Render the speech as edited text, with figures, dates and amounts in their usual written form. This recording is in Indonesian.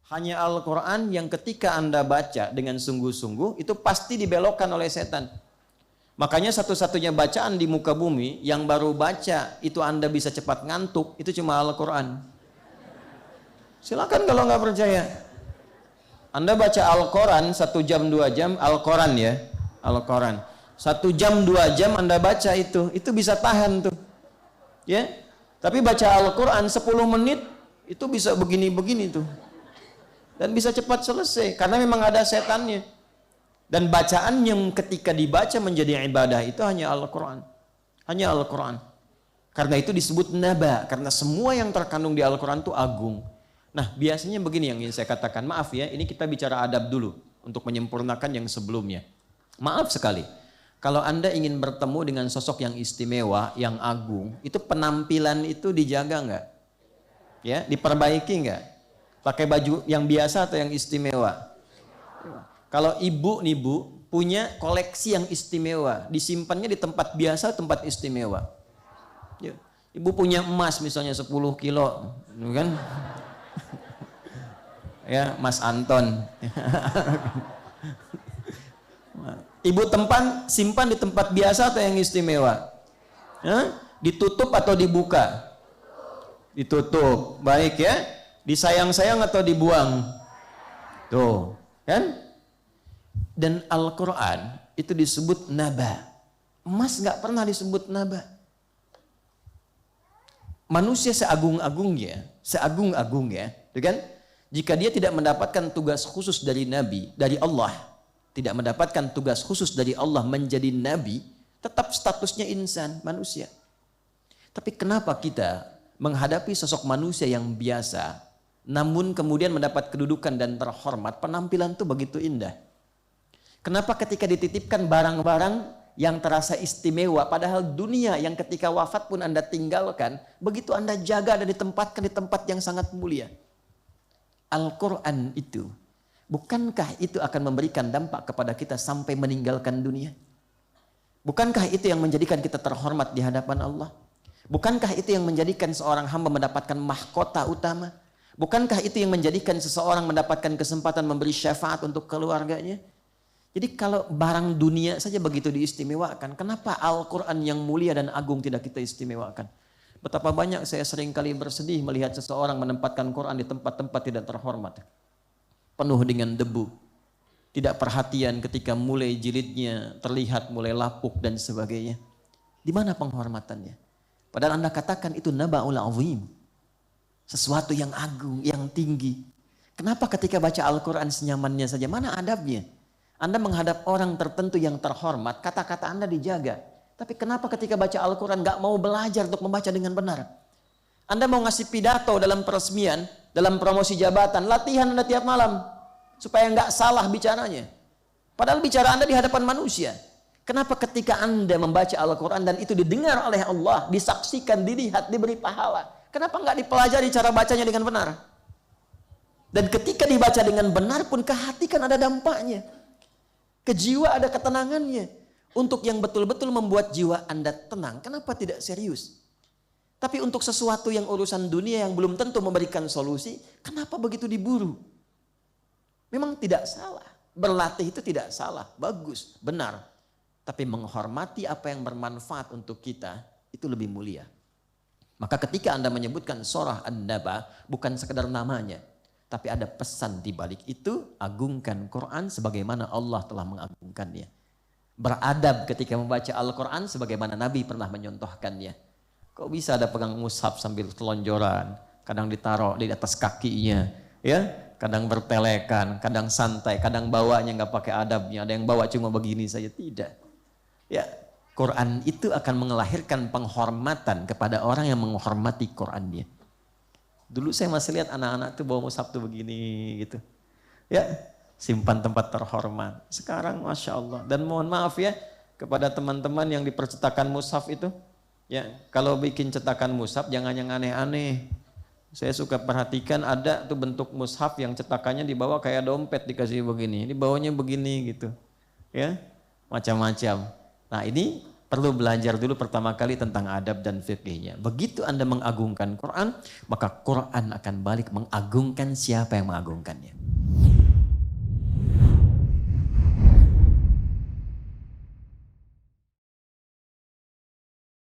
Hanya Al-Quran yang ketika Anda baca dengan sungguh-sungguh, itu pasti dibelokkan oleh setan. Makanya satu-satunya bacaan di muka bumi yang baru baca itu Anda bisa cepat ngantuk, itu cuma Al-Quran. Silakan kalau nggak percaya. Anda baca Al-Quran 1 jam 2 jam, Al-Quran ya, Al-Quran 1 jam 2 jam Anda baca itu bisa tahan tuh, ya. Tapi baca Al-Quran 10 menit itu bisa begini-begini tuh, dan bisa cepat selesai karena memang ada setannya. Dan bacaan yang ketika dibaca menjadi ibadah itu hanya Al-Quran, hanya Al-Quran. Karena itu disebut naba, karena semua yang terkandung di Al-Quran itu agung. Nah, biasanya begini yang ingin saya katakan, maaf ya, ini kita bicara adab dulu untuk menyempurnakan yang sebelumnya. Maaf sekali, kalau Anda ingin bertemu dengan sosok yang istimewa, yang agung, itu penampilan itu dijaga nggak? Ya, diperbaiki nggak? Pakai baju yang biasa atau yang istimewa? Kalau ibu nih Bu, punya koleksi yang istimewa, disimpannya di tempat biasa, tempat istimewa. Ya. Ibu punya emas misalnya 10 kilo, kan? Ya, Mas Anton. Ibu simpan di tempat biasa atau yang istimewa? Ditutup atau dibuka? Ditutup. Baik ya. Disayang-sayang atau dibuang? Tuh, kan? Dan Al-Quran itu disebut naba. Emas nggak pernah disebut naba. Manusia seagung-agungnya, itu kan? Jika dia tidak mendapatkan tugas khusus dari Nabi, dari Allah, tidak mendapatkan tugas khusus dari Allah menjadi Nabi, tetap statusnya insan, manusia. Tapi kenapa kita menghadapi sosok manusia yang biasa, namun kemudian mendapat kedudukan dan terhormat, penampilan itu begitu indah? Kenapa ketika dititipkan barang-barang yang terasa istimewa, padahal dunia yang ketika wafat pun Anda tinggalkan, begitu Anda jaga dan ditempatkan di tempat yang sangat mulia? Al-Quran itu, bukankah itu akan memberikan dampak kepada kita sampai meninggalkan dunia? Bukankah itu yang menjadikan kita terhormat di hadapan Allah? Bukankah itu yang menjadikan seorang hamba mendapatkan mahkota utama? Bukankah itu yang menjadikan seseorang mendapatkan kesempatan memberi syafaat untuk keluarganya? Jadi kalau barang dunia saja begitu diistimewakan, kenapa Al-Quran yang mulia dan agung tidak kita istimewakan? Betapa banyak saya sering kali bersedih melihat seseorang menempatkan Quran di tempat-tempat tidak terhormat. Penuh dengan debu. Tidak perhatian ketika mulai jilidnya terlihat mulai lapuk dan sebagainya. Di mana penghormatannya? Padahal Anda katakan itu naba'ul azim. Sesuatu yang agung, yang tinggi. Kenapa ketika baca Al-Quran senyamannya saja? Mana adabnya? Anda menghadap orang tertentu yang terhormat, kata-kata Anda dijaga. Tapi kenapa ketika baca Al-Quran gak mau belajar untuk membaca dengan benar? Anda mau ngasih pidato dalam peresmian, dalam promosi jabatan, latihan Anda tiap malam. Supaya gak salah bicaranya. Padahal bicara Anda di hadapan manusia. Kenapa ketika Anda membaca Al-Quran dan itu didengar oleh Allah, disaksikan, dilihat, diberi pahala? Kenapa gak dipelajari cara bacanya dengan benar? Dan ketika dibaca dengan benar pun ke hati kan ada dampaknya. Ke jiwa ada ketenangannya. Untuk yang betul-betul membuat jiwa Anda tenang, kenapa tidak serius? Tapi untuk sesuatu yang urusan dunia yang belum tentu memberikan solusi, kenapa begitu diburu? Memang tidak salah. Berlatih itu tidak salah, bagus, benar. Tapi menghormati apa yang bermanfaat untuk kita, itu lebih mulia. Maka ketika Anda menyebutkan surah An-Naba, bukan sekedar namanya, tapi ada pesan di balik itu, agungkan Quran sebagaimana Allah telah mengagungkannya. Beradab ketika membaca Al-Quran sebagaimana Nabi pernah menyontohkannya. Kok bisa ada pegang mushaf sambil telonjoran, kadang ditaruh di atas kakinya, ya, kadang bertelekan, kadang santai, kadang bawanya nggak pakai adabnya, ada yang bawa cuma begini saja, tidak. Ya, Quran itu akan mengelahirkan penghormatan kepada orang yang menghormati Qurannya. Dulu saya masih lihat anak-anak tuh bawa mushaf tuh begini gitu, ya. Simpan tempat terhormat. Sekarang Masya Allah. Dan mohon maaf ya kepada teman-teman yang di percetakan mushaf itu. Ya, kalau bikin cetakan mushaf jangan yang aneh-aneh. Saya suka perhatikan ada tuh bentuk mushaf yang cetakannya dibawa kayak dompet dikasih begini. Ini bawanya begini gitu. Ya, macam-macam. Nah ini perlu belajar dulu pertama kali tentang adab dan fikihnya. Begitu Anda mengagungkan Quran, maka Quran akan balik mengagungkan siapa yang mengagungkannya.